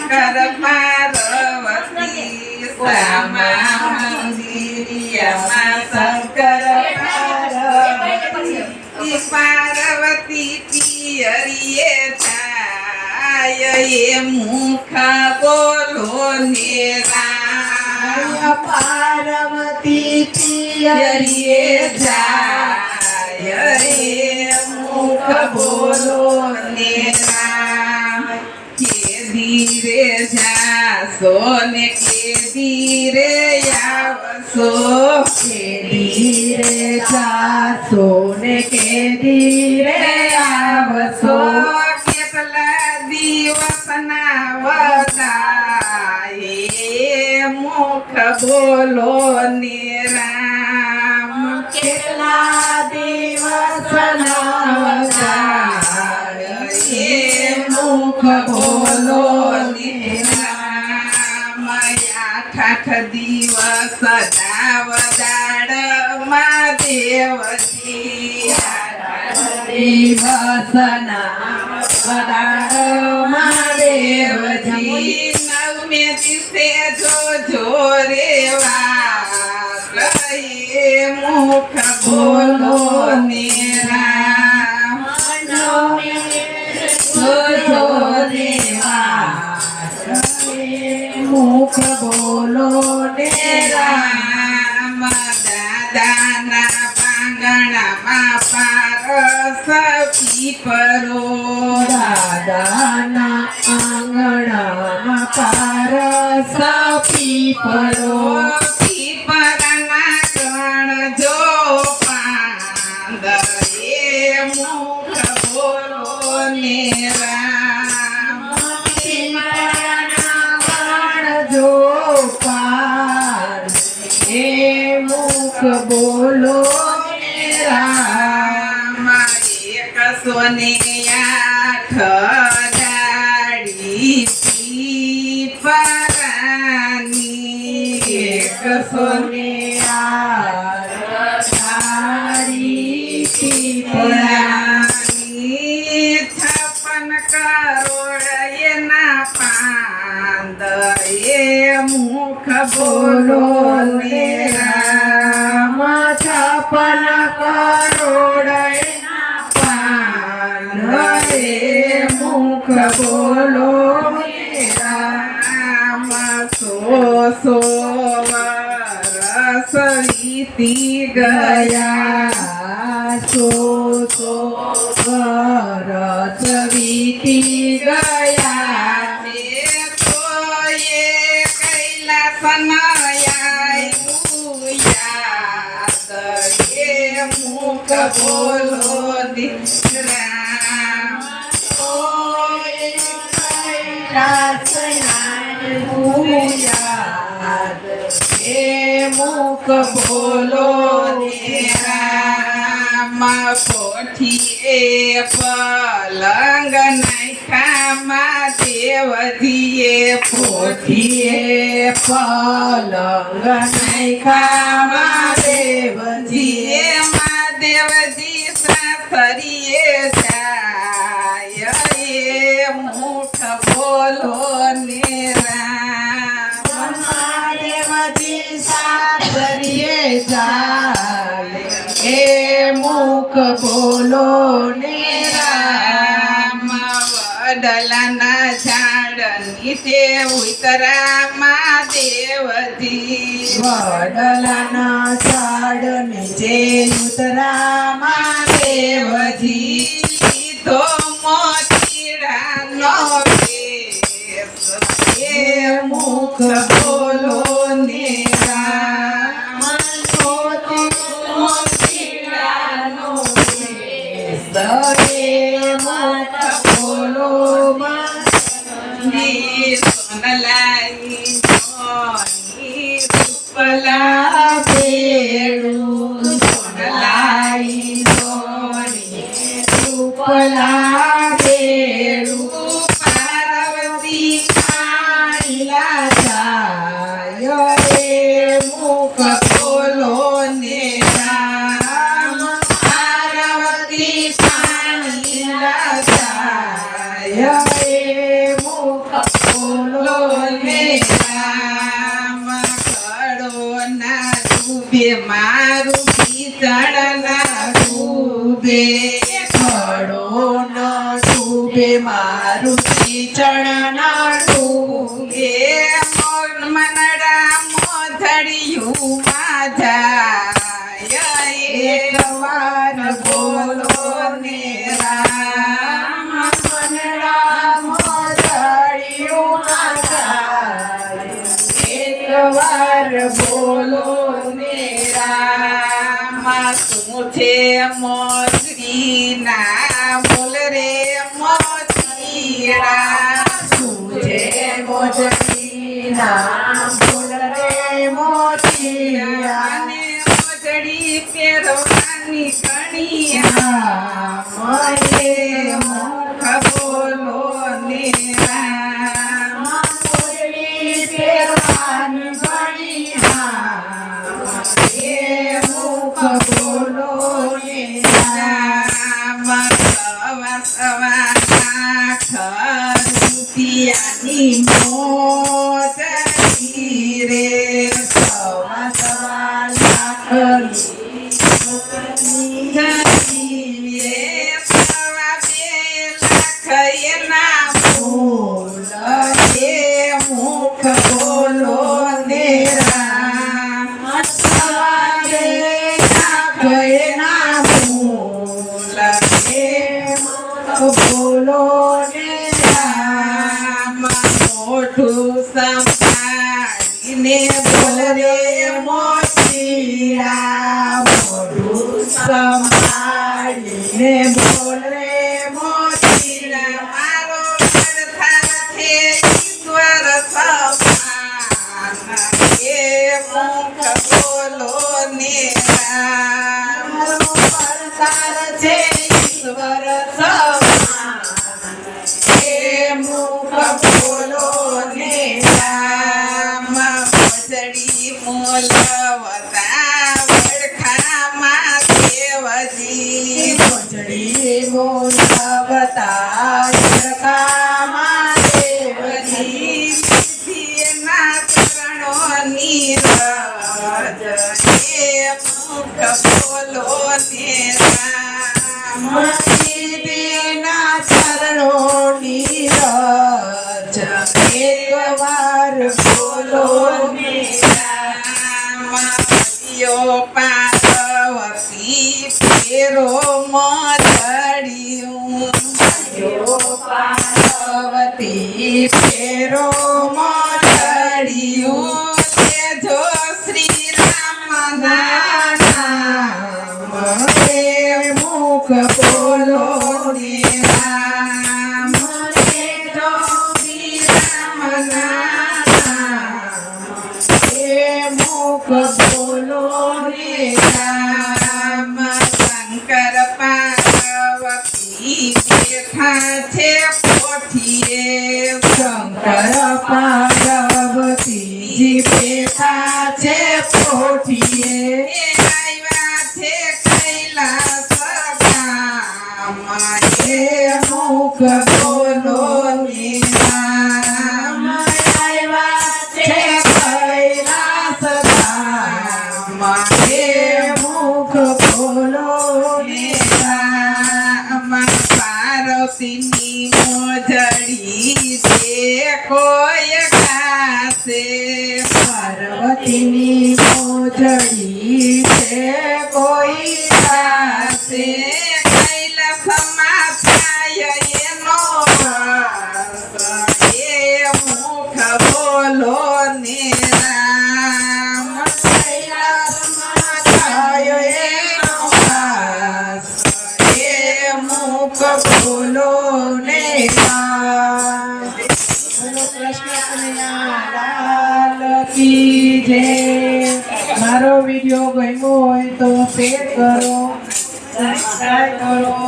શંકર પાર્વતી સામા મંદિરિયામાં શંકર પાર્વતી પિયરીએ થાય એ મુખ બોલો ને રામ પાર્વતી પિયરીએ જાય એ મુખ બોલો ને રામ કે ધીરે જાશો ને કે ધીરે આવશો કે ધીરે જાશો ને કે ધીરે આવશો કેટલા દિવસના વદાય મુખ બોલો ને રામ કેટલા દિવસના વદાય મુખ બોલો ને રામ આઠ દિવસ દાવદાડમાં દેવજી દિવસના વદાડમાં દેવજી નવમે દિવસે જોજો રેવા મુખ બોલો ને રામ જોજો દેવા મુખ બોલો ને રામ દાદાના પાંગણામાં પારસ પીપરો દાદાના આંગણામાં પારસ પીપરો પીપરના ગણ જો પાંદ એ મુખ બોલો ને રામ જો પાર એ મુખ બોલો ને રામ 108 દાડી પીપરાની 108 દાડી પીપળાની 56 કરોડ એના પાંદ એ મુખ બોલો ને રામ 56 કરોડ એના પાન એ મુખ બોલો ને રામ સો વરસ વીતી ગયા સો વરસ વીતી ગયા તો એ કૈલાસના યાદ એ મુખ બોલો ને રામ મુખ બોલો ને રામ પોઠીએ પલંગ નાખ્યામાં દેવજીએ પોઠીએ પલંગ નાખ્યામાં દેવજીએ દેવજી સાસરીએ જાય એ મુખ બોલો ને રામ દેવજી સાસરીએ જાય એ મુખ બોલો ને રામ વડલાના ઝાડ નીચે ઉતરામાં દેવજી વડલાના ઝાડ નીચે ઉતરામાં દેવજી તો મોતીડાનો કેસ એ મુખ બોલો ને રામ મોતીડાનો કેસ એ મુખ બોલો સોનલાઈ સોની રૂપલા પેડું સોનલાઈ સોની રૂપલા પેડું પાર્વતી પાણીલા જાય એ મુખ બોલો ને રામ પાર્વતી પાણીલા જાય એ મુખ બોલો ને રામ ખડો ના ડૂબે મારું ભીતળ ના ડૂબે ખડો ન ડૂબે મારું કીચડ ન ડૂબે મનડા મોધડિયું માધાય એક વાર બોલો ને રામ મનડા મોઢડિયું માધાય એક વાર બોલો ને રામ તું છે મોજરી ના બોલ રે મોજીરા તુજે મોજડી ના બોલ રે મોતિયા અને મોજડી પહેરવાની કણિયા મને મુખ બોલો ને રામ મોજડી પહેરવાની ઘણીયા એ મુખ બોલો ને રામ સવા સવા લાખ રૂપિયાની મોજડી રે સવા સવા લાખ મોજડી રે સવા બે લાખ એના બોલ એ મુખ બોલો ને રામ સવારે લાખ એના બોલ એ બોલો ને રામ મોઢું સંભાળીને બોલ રે મોતીરા મોઢું સંભાળીને બોલ રે મોતીરા મારો પડથાર છે ઈશ્વર સમાન એ મુખ બોલો ને રામ મારો પડકાર છે ઈશ્વર સમાન એ મુખ બોલો ને રામ મોજડી મોલવતા વડખામાં દેવજી મોજડી બોલાવતા સરખામાં દેવજી ના ચરણોની રજ એ મુખ બોલો ને રામ મસીદીના ચરણોની રજ એક વાર બોલો ને રામ હરિયો પાર્વતી ફેરો મોજડિયું પાર્વતી ફેરો મોઢડિયું જો શ્રી રામ નામ એ મુખ બોલો ને રામ મને જો શ્રી રામ નામ એ મુખ બોલો ને રામ શંકર પાર્વતી બેઠા છે પોઠીએ શંકર પાર્વતીજી બેઠા છે પોઠીએ એ આવ્યા છે કૈલાસ ગામ એ મુખ બોલો ને રામ આવ્યા છે કૈલાસ ધામ એ મુખ બોલો ને રામ પાર્વતીની મોજડી છે કોઈ ગાશે પાર્વતીની મોજડી છે કોઈ ગાશે કૈલાસમાં થાય એનો વાસ. એ મુખ બોલો ને રામ કૈલાસમાં થાય એનો વાસ. એ મુખ બોલો ને રામ. બોલો કૃષ્ણ કનૈયા લાલ કી જય. મારો વિડીયો ગમ્યો હોય તો શેર કરો, સબસ્ક્રાઇબ કરો.